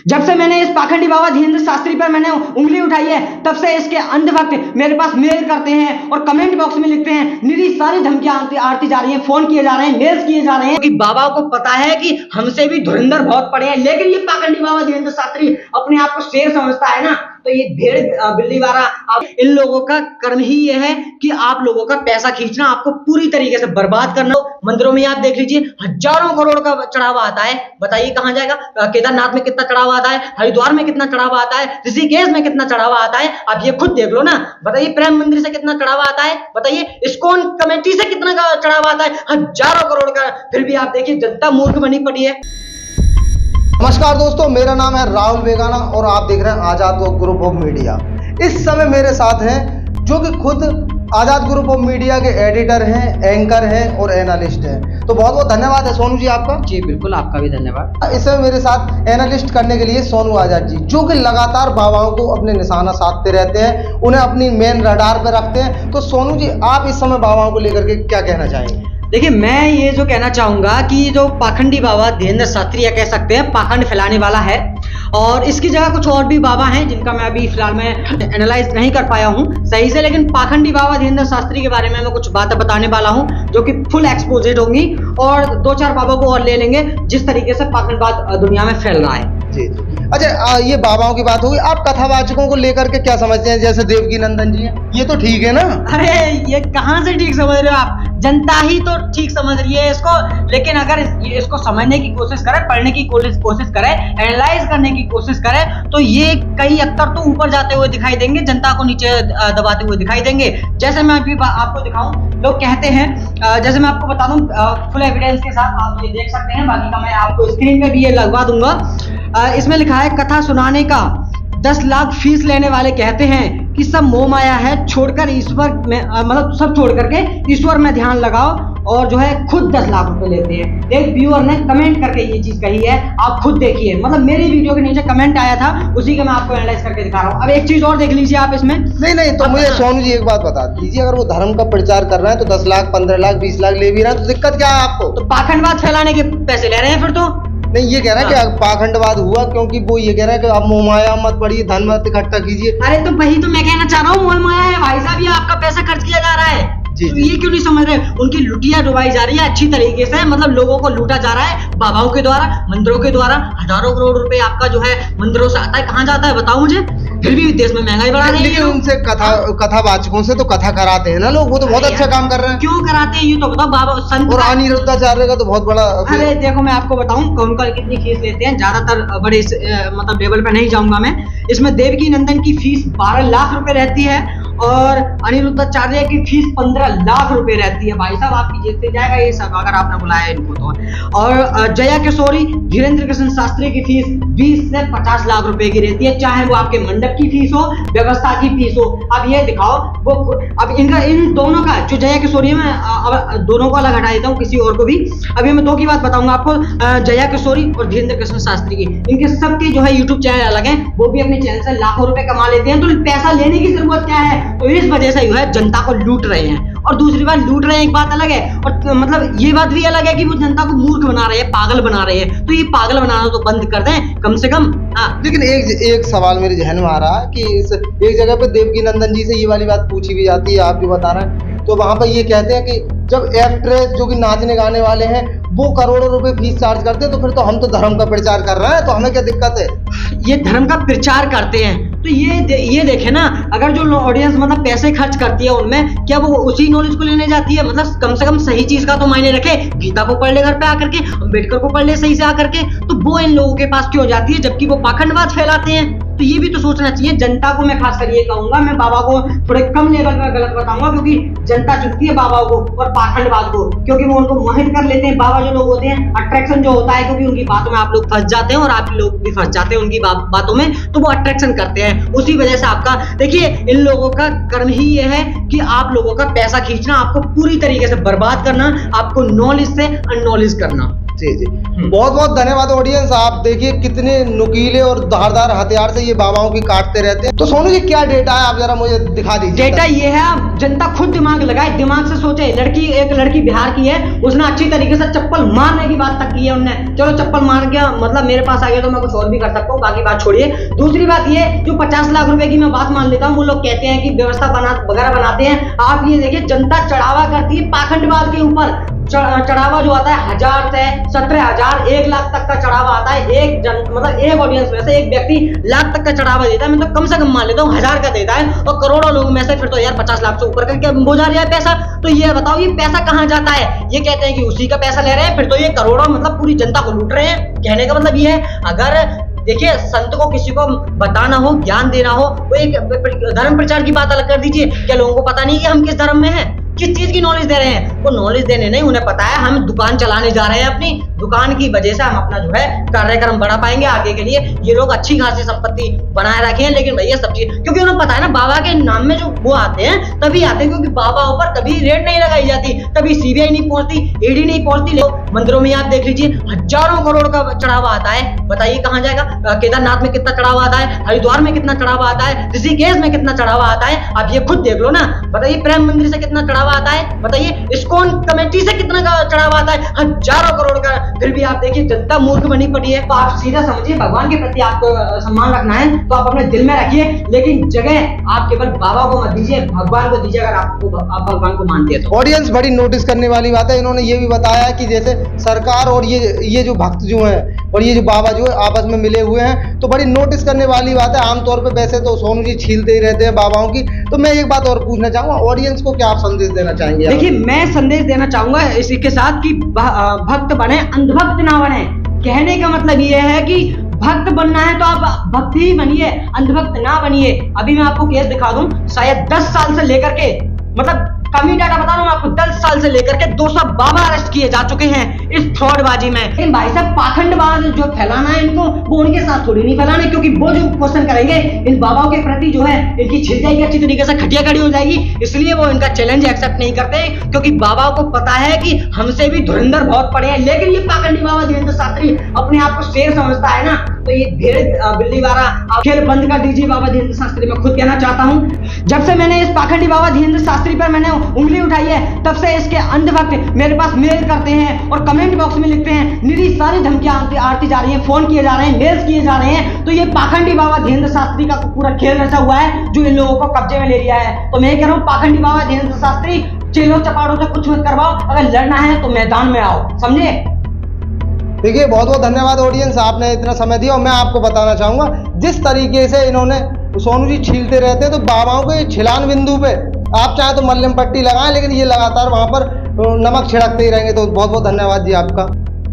जब से मैंने इस पाखंडी बाबा धीरेंद्र शास्त्री पर मैंने उंगली उठाई है, तब से इसके अंधभक्त मेरे पास मेल करते हैं और कमेंट बॉक्स में लिखते हैं, निरी सारी धमकियां आती जा रही हैं, फोन किए जा रहे हैं, मेल्स किए जा रहे हैं कि बाबा को पता है कि हमसे भी धुरंधर बहुत पड़े हैं। लेकिन ये पाखंडी बाबा धीरेंद्र शास्त्री अपने आप को शेर समझता है ना, तो ये भेड़ बिल्ली वाला इन लोगों का कर्म ही ये है कि आप लोगों का पैसा खींचना, आपको पूरी तरीके से बर्बाद करना। मंदिरों में आप देख लीजिए, हजारों करोड़ का चढ़ावा आता है, बताइए कहां जाएगा? केदारनाथ में कितना चढ़ावा आता है, हरिद्वार में कितना चढ़ावा आता है, ऋषिकेश में कितना चढ़ावा आता है, आप ये खुद देख लो ना। बताइए प्रेम मंदिर से कितना चढ़ावा आता है, बताइए इस्कॉन कमेटी से कितना चढ़ावा आता है, हजारों करोड़ का। फिर भी आप देखिए जनता मूर्ख बनी पड़ी है। नमस्कार दोस्तों, मेरा नाम है राहुल बेगाना और आप देख रहे हैं आजाद ग्रुप ऑफ मीडिया। इस समय मेरे साथ हैं जो कि खुद आजाद ग्रुप ऑफ मीडिया के एडिटर हैं, एंकर हैं और एनालिस्ट हैं। तो बहुत बहुत धन्यवाद है सोनू जी आपका। जी बिल्कुल, आपका भी धन्यवाद। इस समय मेरे साथ एनालिस्ट करने के लिए सोनू आजाद जी, जो कि लगातार बाबाओं को अपने निशाना साधते रहते हैं, उन्हें अपनी मेन रडार पर रखते हैं। तो सोनू जी, आप इस समय बाबाओं को लेकर के क्या कहना चाहेंगे? देखिए, मैं ये जो कहना चाहूंगा कि जो पाखंडी बाबा धीरेंद्र शास्त्री कह सकते हैं, पाखंड फैलाने वाला है, और इसकी जगह कुछ और भी बाबा हैं जिनका मैं अभी फिलहाल में एनालाइज नहीं कर पाया हूं सही से। लेकिन पाखंडी बाबा धीरेंद्र शास्त्री के बारे में मैं कुछ बातें बताने वाला हूं जो कि फुल एक्सपोजेड होंगी, और दो चार बाबा को और ले लेंगे जिस तरीके से पाखंडवाद दुनिया में फैल रहा है। जी। अच्छा, ये बाबाओं की बात होगी, आप कथावाचकों को लेकर के क्या समझते हैं? जैसे देवकी नंदन जी हैं, ये तो ठीक है ना? अरे ये कहाँ से ठीक समझ रहे हो आप? जनता ही तो ठीक समझ रही है इसको। लेकिन अगर इसको समझने की कोशिश करें, पढ़ने की कोशिश करें, एनालाइज करने की कोशिश करें, तो ये कई अक्तर तो ऊपर जाते हुए दिखाई देंगे, जनता को नीचे दबाते हुए दिखाई देंगे। जैसे मैं अभी आपको दिखाऊं, लोग कहते हैं, जैसे मैं आपको बता दूं फुल एविडेंस के साथ, आप ये देख सकते हैं, बाकी का मैं आपको स्क्रीन पे भी ये लगवा दूंगा। इसमें लिखा है, कथा सुनाने का 10 लाख फीस लेने वाले कहते हैं कि सब मोह माया है, छोड़कर ईश्वर में, मतलब सब छोड़ करके ईश्वर में ध्यान लगाओ, और जो है खुद 10 लाख रुपए लेते हैं। एक व्यूअर ने कमेंट करके ये चीज कही है, आप खुद देखिए, मतलब मेरी वीडियो के नीचे कमेंट आया था, उसी का मैं आपको एनालाइज करके दिखा रहा हूँ। अब एक चीज और देख लीजिए आप इसमें। नहीं, तो मुझे सोनू जी एक बात बता दीजिए, अगर वो धर्म का प्रचार कर रहे हैं तो 10 लाख, 15 लाख, 20 लाख ले भी रहे हैं, तो दिक्कत क्या है आपको? तो पाखंडवाद फैलाने के पैसे ले रहे हैं फिर तो। नहीं, ये कह रहा है कि पाखंडवाद हुआ, क्योंकि वो ये कह रहा है कि आप मोह माया मत पड़िए, धन मत इकट्ठा कीजिए। अरे तो वही तो मैं कहना चाह रहा हूँ, मोह माया है भाई साहब, ये आपका पैसा खर्च किया जा रहा है। जी, तो ये क्यों नहीं समझ रहे? उनकी लुटिया डुबाई जा रही है अच्छी तरीके से, मतलब लोगों को लूटा जा रहा है बाबाओं के द्वारा, मंदिरों के द्वारा। हजारों करोड़ रुपए आपका जो है मंदिरों से आता है, कहाँ जाता है बताओ मुझे? फिर भी देश में महंगाई बढ़ा रही है। लेकिन उनसे कथावाचकों से तो कथा कराते हैं ना लोग, वो तो बहुत अच्छा काम कर रहे हैं। क्यों कराते हैं ये तो बताओ? बाबा संत और अनिरुद्धाचार्य का तो बहुत बड़ा। अरे देखो, मैं आपको बताऊं कौन कौन कितनी फीस लेते हैं, ज्यादातर बड़े मतलब लेवल पे नहीं जाऊंगा मैं। इसमें देवकी नंदन की फीस 12 लाख रुपए रहती है, और अनिरुद्धाचार्य की फीस 15 लाख रुपए रहती है। भाई साहब, आपकी जेब से जाएगा ये सब अगर आपने बुलाया इनको तो। और जया किशोरी धीरेंद्र कृष्ण शास्त्री की फीस 20 से 50 लाख रुपए की रहती है, चाहे वो आपके मंडप की फीस हो, व्यवस्था की फीस हो। अब ये दिखाओ वो, अब इन दोनों का जो जया किशोरी है, मैं अब दोनों को अलग हटा देता हूँ, किसी और को भी। अभी मैं दो की बात बताऊंगा आपको, जया किशोरी और धीरेंद्र कृष्ण शास्त्री की, इनके सबके जो है यूट्यूब चैनल अलग है, वो भी अपने चैनल से लाखों रुपए कमा लेते हैं। तो पैसा लेने की जरूरत क्या है? तो इस वजह से जो है जनता को लूट रहे हैं। और दूसरी बात, लूट रहे हैं एक बात अलग है, और मतलब ये बात भी अलग है कि वो जनता को मूर्ख बना रहे हैं, पागल बना रहे हैं। तो ये पागल बनाना तो बंद कर दें कम से कम। लेकिन एक सवाल मेरे जहन में आ रहा है कि एक जगह पे देवकी नंदन जी से ये वाली बात पूछी भी जाती है, आप भी बता रहे हैं, तो वहां पर ये कहते हैं कि जब एक्ट्रेस जो कि नाचने गाने वाले हैं वो करोड़ों रुपए फीस चार्ज करते हैं, तो फिर तो हम तो धर्म का प्रचार कर रहे हैं, तो हमें क्या दिक्कत है? ये धर्म का प्रचार करते हैं तो ये देखे ना, अगर जो ऑडियंस मतलब पैसे खर्च करती है उनमें, क्या वो उसी नॉलेज को लेने जाती है? मतलब कम से कम सही चीज का तो मायने रखे, गीता को पढ़ ले घर पे आकर के, अम्बेडकर को पढ़ ले सही से आकर के, तो वो इन लोगों के पास क्यों जाती है जबकि वो पाखंडवाद फैलाते हैं? तो ये भी तो सोचना चाहिए जनता को। मैं खासकर ये कहूंगा, मैं बाबा को थोड़े कम लेवल पर गलत बताऊंगा, क्योंकि जनता चुनती है बाबाओं को और पाखंडवाद को, क्योंकि वो उनको मोहित कर लेते हैं। बाबा जो लोग होते हैं, अट्रैक्शन जो होता है, क्योंकि उनकी बातों में आप लोग फंस जाते हैं और आप लोग भी फंस जाते हैं उनकी बातों में, तो वो अट्रैक्शन करते हैं। उसी वजह से आपका देखिए, इन लोगों का कर्म ही ये है कि आप लोगों का पैसा खींचना, आपको पूरी तरीके से बर्बाद करना, आपको नॉलेज से अननॉलेज करना। जी जी, बहुत बहुत धन्यवाद ऑडियंस। आप देखिए कितने नुकीले और धारदार हथियार से ये बाबाओं की काटते रहते हैं। तो सोनू जी क्या डेटा है, आप जरा मुझे दिखा दीजिए। डेटा ये है, जनता खुद दिमाग लगाए, दिमाग से सोचे। एक लड़की बिहार की है, उसने अच्छी तरीके से चप्पल मारने की बात तक की है उनने। चलो चप्पल मार गया, मतलब मेरे पास आ गया तो मैं कुछ और भी कर सकता हूँ, बाकी बात छोड़िए। दूसरी बात ये, जो 50 लाख रुपए की मैं बात मान लेता हूँ, वो लोग कहते हैं कि व्यवस्था वगैरह बनाते हैं। आप ये देखिए, जनता चढ़ावा करती है पाखंडवाद के ऊपर। चढ़ावा जो आता है 1000 से 17,000 1 लाख तक का चढ़ावा आता है। मतलब एक ऑडियंस में से एक व्यक्ति लाख तक का चढ़ावा देता है, मैं तो कम से कम मान लेता हूँ 1000 का देता है, और करोड़ों लोग में से फिर तो यार 50 लाख से ऊपर करके बोझा रहा है पैसा। तो ये बताओ, ये पैसा कहाँ जाता है? ये कहते हैं कि उसी का पैसा ले रहे हैं, फिर तो ये करोड़ों मतलब पूरी जनता को लूट रहे हैं। कहने का मतलब ये है, अगर देखिए संत को किसी को बताना हो, ज्ञान देना हो, वो एक धर्म प्रचार की बात अलग कर दीजिए। क्या लोगों को पता नहीं कि हम किस धर्म में हैं? किस चीज की नॉलेज दे रहे हैं? वो नॉलेज देने नहीं, उन्हें पता है हम दुकान चलाने जा रहे हैं, अपनी दुकान की वजह से हम अपना जो है कार्यक्रम बढ़ा पाएंगे आगे के लिए। ये लोग अच्छी खासी संपत्ति बनाए रखे हैं, लेकिन भैया सब चीज, क्योंकि उन्हें पता है ना बाबा के नाम में जो वो आते हैं तभी आते हैं, क्योंकि बाबा ऊपर कभी रेड नहीं लगाई जाती, कभी सीबीआई नहीं पहुंचती, ईडी नहीं पहुंचती। मंदिरों में आप देख लीजिए, हजारों करोड़ का चढ़ावा आता है, बताइए कहाँ जाएगा? केदारनाथ में कितना चढ़ावा आता है, हरिद्वार में कितना चढ़ावा आता है, ऋषिकेश में कितना चढ़ावा आता है, आप ये खुद देख लो ना। बताइए प्रेम मंदिर से कितना चढ़ावा आता है, बताइए इस्कॉन कमेटी से कितना चढ़ावा आता है, हजारों करोड़ का। फिर भी आप देखिए जनता मूर्ख बनी पड़ी है। तो आप सीधा समझिए, भगवान के प्रति आपको सम्मान रखना है तो आप अपने दिल में रखिए, लेकिन जगह आप केवल बाबा को मत दीजिए, भगवान को दीजिए, अगर आप भगवान को मानते हैं तो। ऑडियंस बड़ी नोटिस करने वाली बात है, इन्होंने ये भी बताया कि जैसे सरकार और ये जो भक्त जो हैं और ये जो बाबा जो है आपस में मिले हुए हैं, तो बड़ी नोटिस करने वाली बात है। आमतौर पे वैसे तो सोनू जी छीलते ही रहते हैं बाबाओं की, तो मैं एक बात और पूछना चाहूंगा, ऑडियंस को क्या आप संदेश देना चाहेंगे? देखिए, मैं संदेश देना चाहूंगा इसी के साथ कि भक्त बने, अंधभक्त ना बने। कहने का मतलब ये है कि भक्त बनना है तो आप भक्त ही बनिए, अंधभक्त ना बनिए। अभी मैं आपको केस दिखा दूं, शायद 10 साल से लेकर के, मतलब कमी डाटा बता रहा हूं आपको, 10 साल से लेकर के 200 बाबा अरेस्ट किए जा चुके हैं इस फ्रॉडबाजी में। लेकिन भाई साहब, पाखंडवाद जो फैलाना है इनको, वो उनके साथ थोड़ी नहीं फैलाना, क्योंकि वो जो क्वेश्चन करेंगे इन बाबाओं के प्रति जो है, इनकी छिल जाएगी, अच्छी तरीके से खटिया खड़ी हो जाएगी। इसलिए वो इनका चैलेंज एक्सेप्ट नहीं करते, क्योंकि बाबाओं को पता है कि हमसे भी धुरंधर बहुत पड़े हैं। लेकिन ये पाखंडी बाबा धीरेन्द्र शास्त्री अपने आप को शेर समझता है ना, तो ये भेड़ बिल्ली वाला खेल बंद कर दीजिए बाबा धीरेन्द्र शास्त्री। मैं खुद कहना चाहता हूँ, जब से मैंने इस पाखंडी बाबा धीरेन्द्र शास्त्री पर मैंने उंगली उठाई है, तब से इसके अंधभक्त मेरे पास मेल करते हैं और कमेंट बॉक्स में लिखते हैं, निरी सारी धमकियां आती जा रही हैं, फोन किए जा रहे हैं, मेल्स किए जा रहे हैं। तो ये पाखंडी बाबा धीरेन्द्र शास्त्री का पूरा खेल रचा हुआ है, जो इन लोगों को कब्जे में ले लिया है। तो मैं कह रहा हूँ, पाखंडी बाबा धीरेन्द्र शास्त्री, चेलों चपाड़ों से कुछ मत करवाओ, अगर लड़ना है तो मैदान में आओ, समझे? देखिए, बहुत बहुत धन्यवाद ऑडियंस, आपने इतना समय दिया। और मैं आपको बताना चाहूंगा, जिस तरीके से इन्होंने सोनू जी छीलते रहते हैं, तो बाबाओं के छिलान बिंदु पे आप चाहे तो मल्लम पट्टी लगाएं, लेकिन ये लगातार वहां पर नमक छिड़कते ही रहेंगे। तो बहुत बहुत धन्यवाद जी आपका।